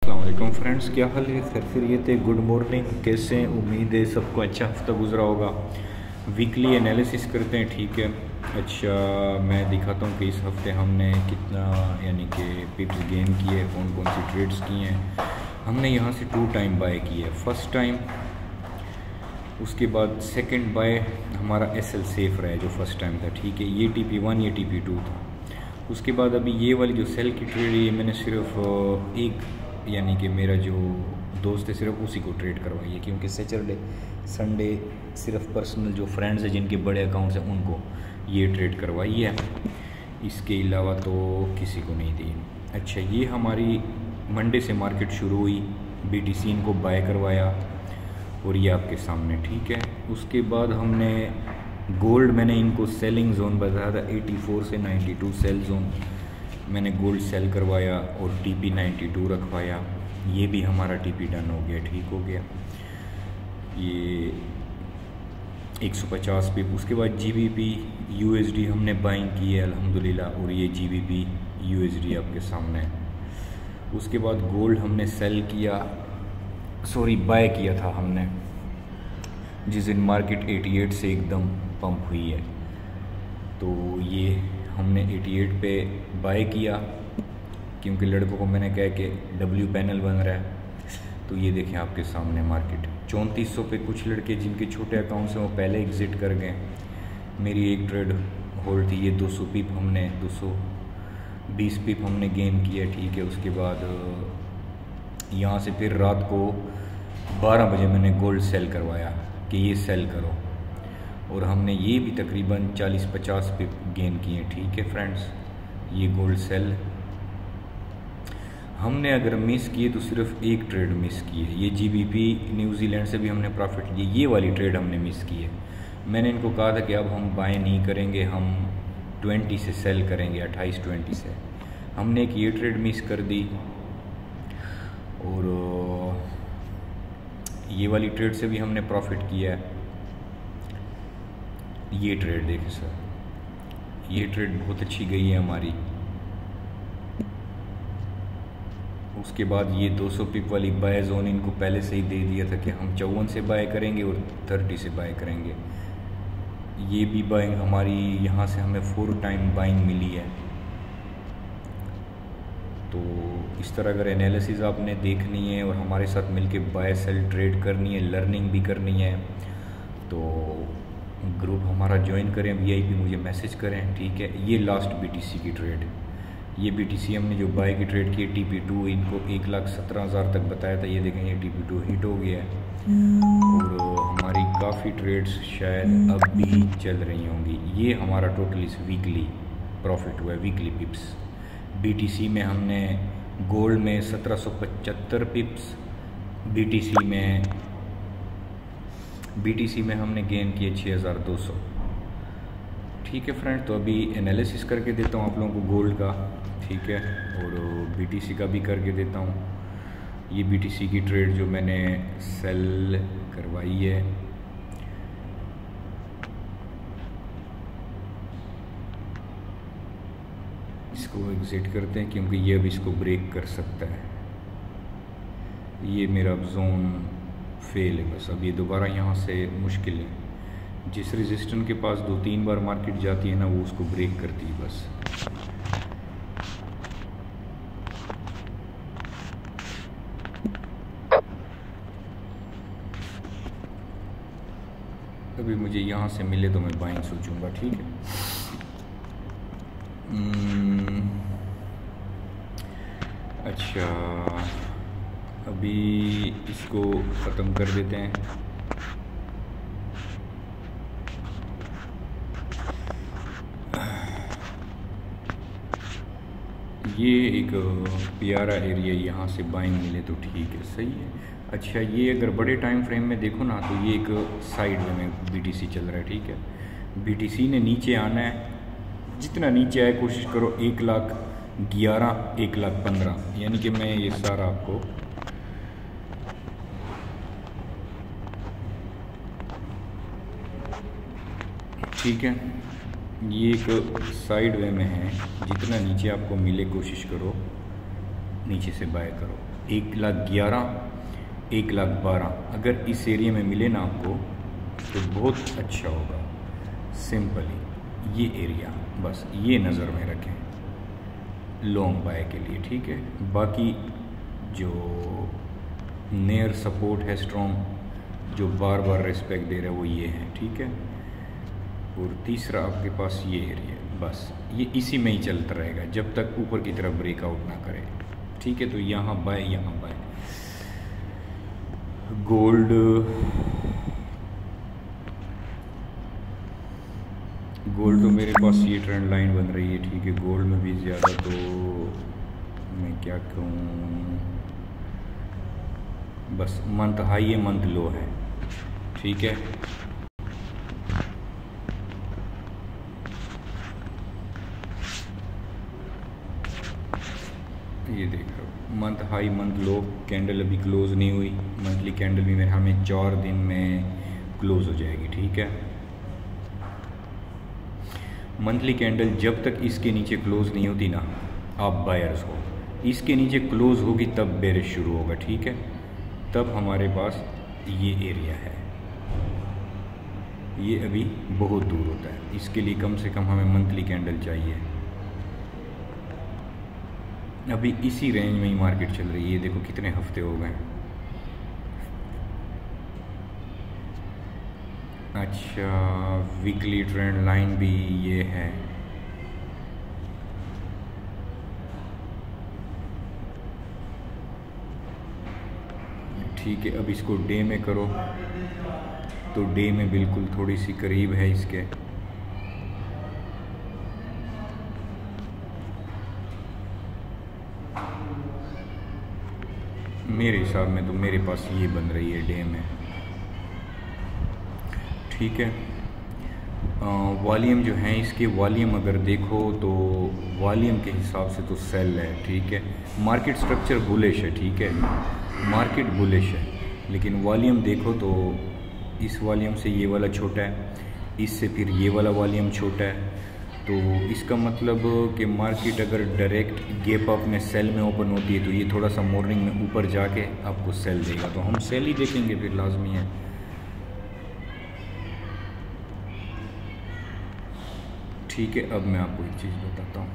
अस्सलाम वालेकुम फ्रेंड्स, क्या हाल है? खैरियत है? Good morning. कैसे हैं? उम्मीद है सबको अच्छा हफ्ता गुजरा होगा। वीकली एनालिसिस करते हैं, ठीक है। अच्छा, मैं दिखाता हूँ कि इस हफ्ते हमने कितना यानी कि पिप्स गेन किए, कौन कौन सी ट्रेड्स किए हैं। हमने यहाँ से 2 टाइम बाय किए, फर्स्ट टाइम, उसके बाद सेकंड बाय हमारा एसएल सेफ रहा है जो फर्स्ट टाइम था, ठीक है। ये TP1 ये TP2 था। उसके बाद अभी ये वाली जो सेल की ट्रेड है ये मैंने सिर्फ एक यानी कि मेरा जो दोस्त है सिर्फ उसी को ट्रेड करवाई है, क्योंकि सैटरडे संडे सिर्फ पर्सनल जो फ्रेंड्स हैं जिनके बड़े अकाउंट्स हैं उनको ये ट्रेड करवाई है, इसके अलावा तो किसी को नहीं दी। अच्छा, ये हमारी मंडे से मार्केट शुरू हुई, BTC इनको बाय करवाया और ये आपके सामने, ठीक है। उसके बाद हमने गोल्ड, मैंने इनको सेलिंग जोन बताया था 84 से 92 सेल जोन, मैंने गोल्ड सेल करवाया और TP 92 रखवाया। ये भी हमारा TP डन हो गया, ठीक हो गया। ये 150 पिप। उसके बाद GBP USD हमने बाइंग की है अल्हम्दुलिल्लाह, और ये GBP USD आपके सामने है। उसके बाद गोल्ड हमने सेल किया, सॉरी बाय किया था हमने, जिस दिन मार्केट 88 से एकदम पंप हुई है, तो ये हमने 88 पे बाय किया, क्योंकि लड़कों को मैंने कहा कि W पैनल बन रहा है। तो ये देखें आपके सामने मार्केट 3400 पे, कुछ लड़के जिनके छोटे अकाउंट्स हैं वो पहले एग्ज़िट कर गए। मेरी एक ट्रेड होल्ड थी, ये 200 पिप हमने 220 पिप हमने गेन किया, ठीक है। उसके बाद यहाँ से फिर रात को 12 बजे मैंने गोल्ड सेल करवाया कि ये सेल करो, और हमने ये भी तकरीबन 40-50 पे गेन किए, ठीक है फ्रेंड्स। ये गोल्ड सेल हमने अगर मिस किए तो सिर्फ एक ट्रेड मिस की है, ये GBP न्यूजीलैंड से भी हमने प्रॉफिट लिए, ये वाली ट्रेड हमने मिस की है। मैंने इनको कहा था कि अब हम बाय नहीं करेंगे, हम 20 से सेल करेंगे, 28-20 से। हमने एक ये ट्रेड मिस कर दी, और ये वाली ट्रेड से भी हमने प्रॉफिट किया है। ये ट्रेड देखें सर, ये ट्रेड बहुत अच्छी गई है हमारी। उसके बाद ये 200 पिप वाली बाय जोन इनको पहले से ही दे दिया था कि हम 54 से बाय करेंगे और 30 से बाय करेंगे। ये भी बाइंग हमारी यहाँ से हमें 4 टाइम बाइंग मिली है। तो इस तरह अगर एनालिसिस आपने देखनी है और हमारे साथ मिलके बाय सेल ट्रेड करनी है, लर्निंग भी करनी है, तो ग्रुप हमारा ज्वाइन करें, VIP मुझे मैसेज करें, ठीक है। ये लास्ट BTC की ट्रेड, ये BTC हमने जो बाय की ट्रेड की TP2, इनको 1,17,000 तक बताया था, ये देखें ये TP2 हिट हो गया है, और हमारी काफ़ी ट्रेड्स शायद अब भी चल रही होंगी। ये हमारा टोटल इस वीकली प्रॉफिट हुआ है, वीकली पिप्स। BTC में हमने गोल्ड में 1775 पिप्स, BTC में हमने गेन किए 6200, ठीक है फ्रेंड। तो अभी एनालिसिस करके देता हूँ आप लोगों को गोल्ड का, ठीक है, और BTC का भी करके देता हूँ। ये BTC की ट्रेड जो मैंने सेल करवाई है, इसको एग्जिट करते हैं क्योंकि ये अब इसको ब्रेक कर सकता है। ये मेरा अब जोन फेल है, बस अब ये दोबारा यहाँ से मुश्किल है। जिस रेजिस्टेंस के पास 2-3 बार मार्केट जाती है ना, वो उसको ब्रेक करती है बस। अभी मुझे यहाँ से मिले तो मैं बाइंग सोचूंगा, ठीक है। अच्छा, अभी इसको ख़त्म कर देते हैं। ये एक प्यारा एरिया, यहाँ से बाइंग मिले तो ठीक है, सही है। अच्छा, ये अगर बड़े टाइम फ्रेम में देखो ना, तो ये एक साइड में BTC चल रहा है, ठीक है। BTC ने नीचे आना है, जितना नीचे आए कोशिश करो 1,11,000 1,15,000, यानी कि मैं ये सारा आपको ठीक है, ये एक साइड वे में है, जितना नीचे आपको मिले कोशिश करो नीचे से बाय करो। 1,11,000, 1,12,000 अगर इस एरिया में मिले ना आपको तो बहुत अच्छा होगा। सिंपली ये एरिया बस ये नज़र में रखें लॉन्ग बाय के लिए, ठीक है। बाकी जो नेयर सपोर्ट है स्ट्रॉन्ग जो बार बार रिस्पेक्ट दे रहा है वो ये है, ठीक है। और तीसरा आपके पास ये एरिया, बस ये इसी में ही चलता रहेगा जब तक ऊपर की तरफ ब्रेकआउट ना करे, ठीक है। तो यहाँ बाय, यहाँ बाय। गोल्ड तो मेरे पास ये ट्रेंड लाइन बन रही है, ठीक है। गोल्ड में भी ज़्यादा तो मैं क्या कहूँ, बस मंथ हाई है मंथ लो है, ठीक है। ये देख लो मंथ हाई मंथ लो, कैंडल अभी क्लोज नहीं हुई। मंथली कैंडल भी मेरे हमें 4 दिन में क्लोज हो जाएगी, ठीक है। मंथली कैंडल जब तक इसके नीचे क्लोज नहीं होती ना, आप बायर्स हो, इसके नीचे क्लोज होगी तब बेरिश शुरू होगा, ठीक है। तब हमारे पास ये एरिया है, ये अभी बहुत दूर होता है, इसके लिए कम से कम हमें मंथली कैंडल चाहिए। अभी इसी रेंज में ही मार्केट चल रही है, ये देखो कितने हफ्ते हो गए। अच्छा, वीकली ट्रेंड लाइन भी ये है, ठीक है। अब इसको डे में करो तो डे में बिल्कुल थोड़ी सी करीब है इसके, मेरे हिसाब में तो मेरे पास ये बन रही है डे में, ठीक है। वॉल्यूम जो है इसके, वॉल्यूम अगर देखो तो वॉल्यूम के हिसाब से तो सेल है, ठीक है। मार्केट स्ट्रक्चर बुलिश है, ठीक है, मार्केट बुलिश है, लेकिन वॉल्यूम देखो तो इस वॉल्यूम से ये वाला छोटा है, इससे फिर ये वाला वॉल्यूम छोटा है। तो इसका मतलब कि मार्केट अगर डायरेक्ट गैप अप में सेल में ओपन होती है तो ये थोड़ा सा मॉर्निंग में ऊपर जाके आपको सेल देगा, तो हम सेल ही देखेंगे फिर, लाजमी है। ठीक है, अब मैं आपको एक चीज़ बताता हूँ।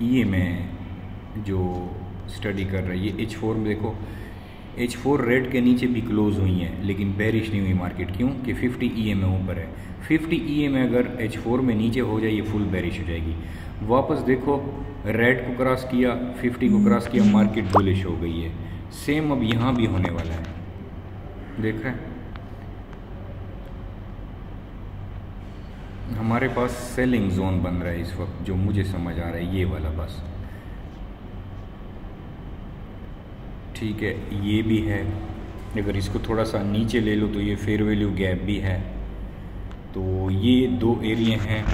ये मैं जो स्टडी कर रहा है, ये H4 में देखो, H4 रेड के नीचे भी क्लोज हुई है लेकिन बेरिश नहीं हुई मार्केट, क्यों कि 50 EMA ऊपर है। 50 EMA अगर H4 में नीचे हो जाए ये फुल बेरिश हो जाएगी। वापस देखो, रेड को क्रॉस किया, 50 को क्रॉस किया, मार्केट बुलिश हो गई है। सेम अब यहाँ भी होने वाला है, देख रहे हैं। हमारे पास सेलिंग जोन बन रहा है इस वक्त, जो मुझे समझ आ रहा है ये वाला, बस ठीक है। ये भी है, अगर इसको थोड़ा सा नीचे ले लो तो ये फेयर वैल्यू गैप भी है। तो ये दो एरिया हैं,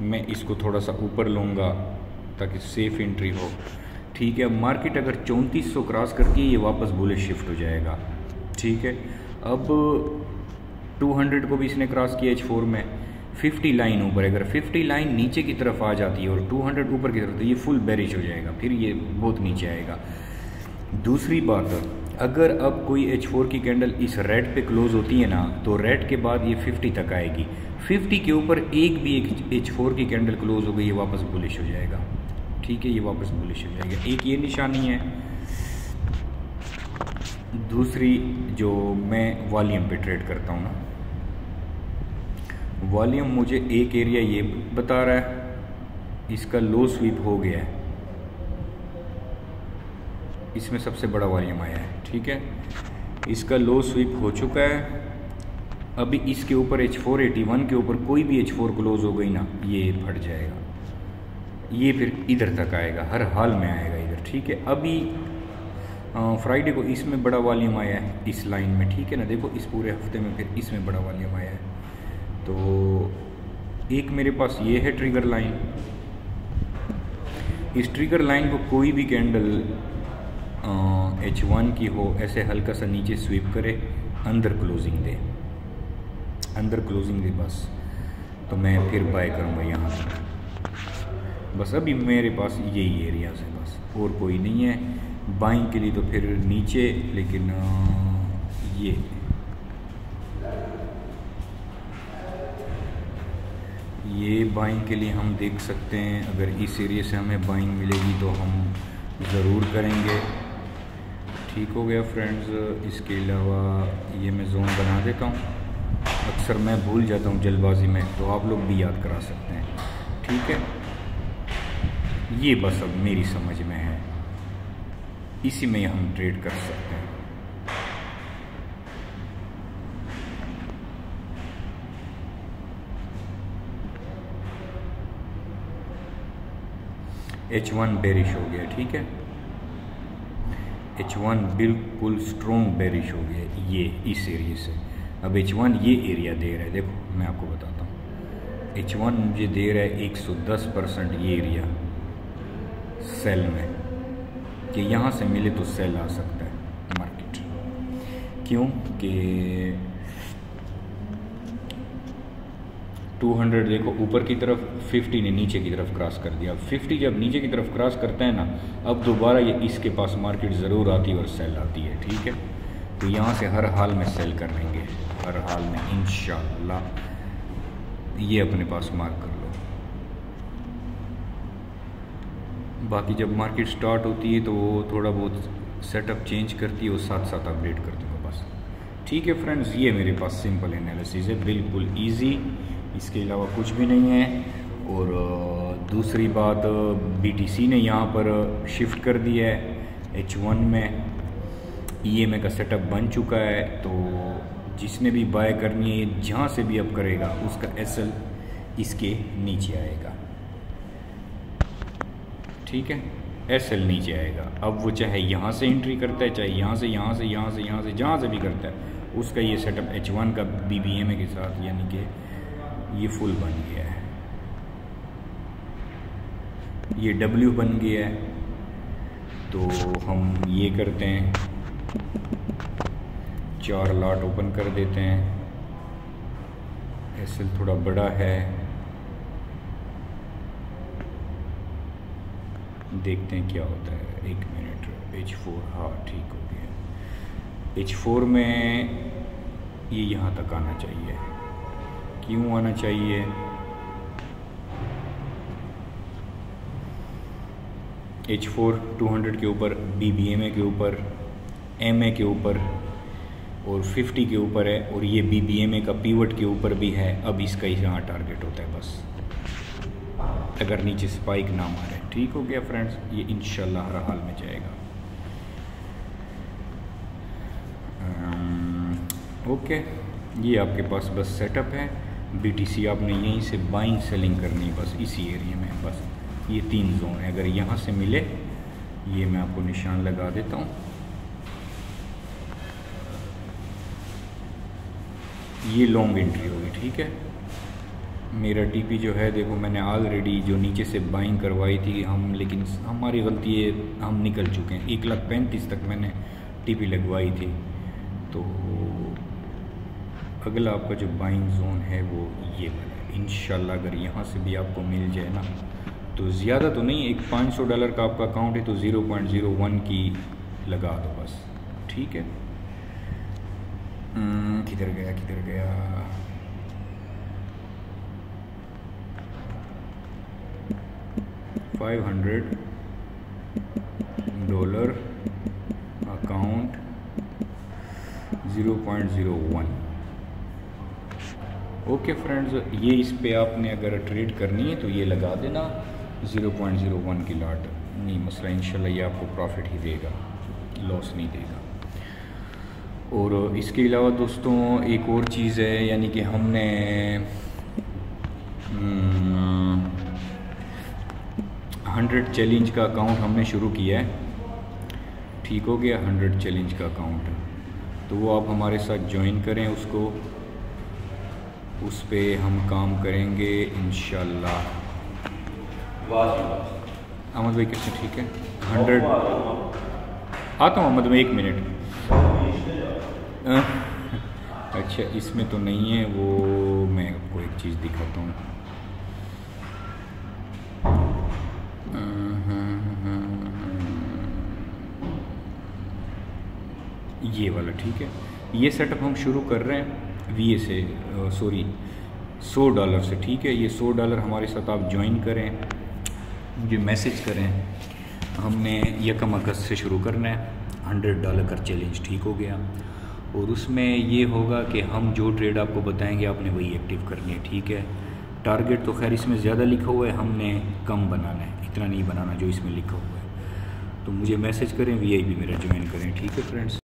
मैं इसको थोड़ा सा ऊपर लूँगा ताकि सेफ एंट्री हो, ठीक है। मार्केट अगर 3400 क्रॉस करके ये वापस बुलिश शिफ्ट हो जाएगा, ठीक है। अब 200 को भी इसने क्रॉस किया H4 में, 50 लाइन ऊपर, अगर 50 लाइन नीचे की तरफ आ जाती है और 200 ऊपर की तरफ, तो ये फुल बेरिश हो जाएगा, फिर ये बहुत नीचे आएगा। दूसरी बात, अगर अब कोई H4 की कैंडल इस रेड पे क्लोज होती है ना, तो रेड के बाद ये 50 तक आएगी। 50 के ऊपर एक भी H4 की कैंडल क्लोज हो गई, ये वापस बुलिश हो जाएगा, ठीक है, ये वापस बुलिश हो जाएगा। एक ये निशानी है। दूसरी जो मैं वॉल्यूम पे ट्रेड करता हूँ ना, वॉल्यूम मुझे एक एरिया ये बता रहा है, इसका लो स्वीप हो गया है, इसमें सबसे बड़ा वॉल्यूम आया है, ठीक है। इसका लो स्वीप हो चुका है। अभी इसके ऊपर H481 के ऊपर कोई भी H4 क्लोज हो गई ना, ये फट जाएगा, ये फिर इधर तक आएगा, हर हाल में आएगा इधर, ठीक है। अभी फ्राइडे को इसमें बड़ा वॉल्यूम आया है इस लाइन में, ठीक है ना। देखो इस पूरे हफ्ते में फिर इसमें बड़ा वॉल्यूम आया है। तो एक मेरे पास ये है ट्रिगर लाइन। इस ट्रिगर लाइन को कोई भी कैंडल H1 की हो, ऐसे हल्का सा नीचे स्वीप करे, अंदर क्लोजिंग दे, अंदर क्लोजिंग दे, बस तो मैं फिर बाय करूँगा यहाँ से। बस अभी मेरे पास यही एरियाज है, बस और कोई नहीं है। बाइंग के लिए तो फिर नीचे, लेकिन ये बाइंग के लिए हम देख सकते हैं, अगर इस एरिया से हमें बाइंग मिलेगी तो हम ज़रूर करेंगे। ठीक हो गया फ्रेंड्स। इसके अलावा ये मैं जोन बना देता हूँ, अक्सर मैं भूल जाता हूँ जल्दबाजी में, तो आप लोग भी याद करा सकते हैं। ठीक है, ये बस अब मेरी समझ में है, इसी में हम ट्रेड कर सकते हैं। H1 बेरिश हो गया। ठीक है, H1 बिल्कुल स्ट्रॉन्ग बेरिश हो गया ये इस एरिया से। अब H1 ये एरिया दे रहा है, देखो मैं आपको बताता हूँ। H1 मुझे दे रहा है 110% ये एरिया सेल में, कि यहाँ से मिले तो सेल आ सकता है मार्केट। क्यों कि 200 देखो ऊपर की तरफ, 50 ने नीचे की तरफ क्रॉस कर दिया। 50 जब नीचे की तरफ क्रॉस करता है ना, अब दोबारा ये इसके पास मार्केट ज़रूर आती है और सेल आती है। ठीक है, तो यहाँ से हर हाल में सेल कर लेंगे, हर हाल में इंशाल्लाह। ये अपने पास मार्क कर लो। बाकी जब मार्केट स्टार्ट होती है तो वो थोड़ा बहुत सेटअप चेंज करती है, और साथ साथ अपडेट कर दूँगा बस। ठीक है फ्रेंड्स, ये मेरे पास सिंपल एनालिसिस है, बिल्कुल ईजी, इसके अलावा कुछ भी नहीं है। और दूसरी बात, BTC ने यहाँ पर शिफ्ट कर दिया है H1 में, EMA का सेटअप बन चुका है। तो जिसने भी बाय करनी है, जहाँ से भी अब करेगा, उसका SL इसके नीचे आएगा। ठीक है, SL नीचे आएगा। अब वो चाहे यहाँ से एंट्री करता है, चाहे यहाँ से, यहाँ से, यहाँ से, यहाँ से, जहाँ से भी करता है, उसका ये सेटअप H1 का BBMA के साथ, यानी कि ये फुल बन गया है, ये W बन गया है। तो हम ये करते हैं, 4 लॉट ओपन कर देते हैं। SL थोड़ा बड़ा है, देखते हैं क्या होता है। 1 मिनट, H4, हाँ ठीक हो गया। H4 में ये यहाँ तक आना चाहिए। क्यों आना चाहिए? H4 200 के ऊपर, BBMA के ऊपर, MA के ऊपर और 50 के ऊपर है, और ये BBMA का पीवट के ऊपर भी है। अब इसका यहाँ टारगेट होता है बस, अगर नीचे स्पाइक ना मारे। ठीक हो गया फ्रेंड्स, ये इंशाल्लाह हर हाल में जाएगा। ओके, ये आपके पास बस सेटअप है। BTC आपने यहीं से बाइंग सेलिंग करनी है बस, इसी एरिया में बस। ये 3 जोन है, अगर यहाँ से मिले, ये मैं आपको निशान लगा देता हूँ, ये लॉन्ग एंट्री होगी। ठीक है, मेरा TP जो है, देखो मैंने ऑलरेडी जो नीचे से बाइंग करवाई थी हम, लेकिन हमारी गलती है, हम निकल चुके हैं। 1,35,000 तक मैंने TP लगवाई थी। तो अगला आपका जो बाइंग जोन है वो ये वाला है। इंशाल्लाह अगर यहाँ से भी आपको मिल जाए ना, तो ज़्यादा तो नहीं, एक $500 का आपका अकाउंट है, तो 0.01 की लगा दो बस। ठीक है, किधर गया, किधर गया? $500 अकाउंट 0.01। ओके फ्रेंड्स, ये इस पे आपने अगर ट्रेड करनी है तो ये लगा देना 0.01 की लॉट, नहीं मसला, इंशाल्लाह ये आपको प्रॉफिट ही देगा, लॉस नहीं देगा। और इसके अलावा दोस्तों एक और चीज़ है, यानी कि हमने 100 चैलेंज का अकाउंट हमने शुरू किया है। ठीक हो गया, 100 चैलेंज का अकाउंट, तो वो आप हमारे साथ ज्वाइन करें उसको, उस पे हम काम करेंगे इंशाल्लाह। अहमद भाई कैसे? ठीक है, 100 आता हूँ अहमद भाई, 1 मिनट। अच्छा, इसमें तो नहीं है वो, मैं आपको एक चीज़ दिखाता हूँ। ये वाला, ठीक है। ये सेटअप हम शुरू कर रहे हैं VA से, सॉरी $100 से, ठीक है। ये $100 हमारे साथ आप ज्वाइन करें, मुझे मैसेज करें। हमने 1 अगस्त से शुरू करना है, $100 का चैलेंज, ठीक हो गया। और उसमें ये होगा कि हम जो ट्रेड आपको बताएंगे आपने वही एक्टिव करनी है, ठीक है। टारगेट तो खैर इसमें ज़्यादा लिखा हुआ है, हमने कम बनाना है, इतना नहीं बनाना जो इसमें लिखा हुआ है। तो मुझे मैसेज करें, VIP मेरा ज्वाइन करें, ठीक है फ्रेंड्स।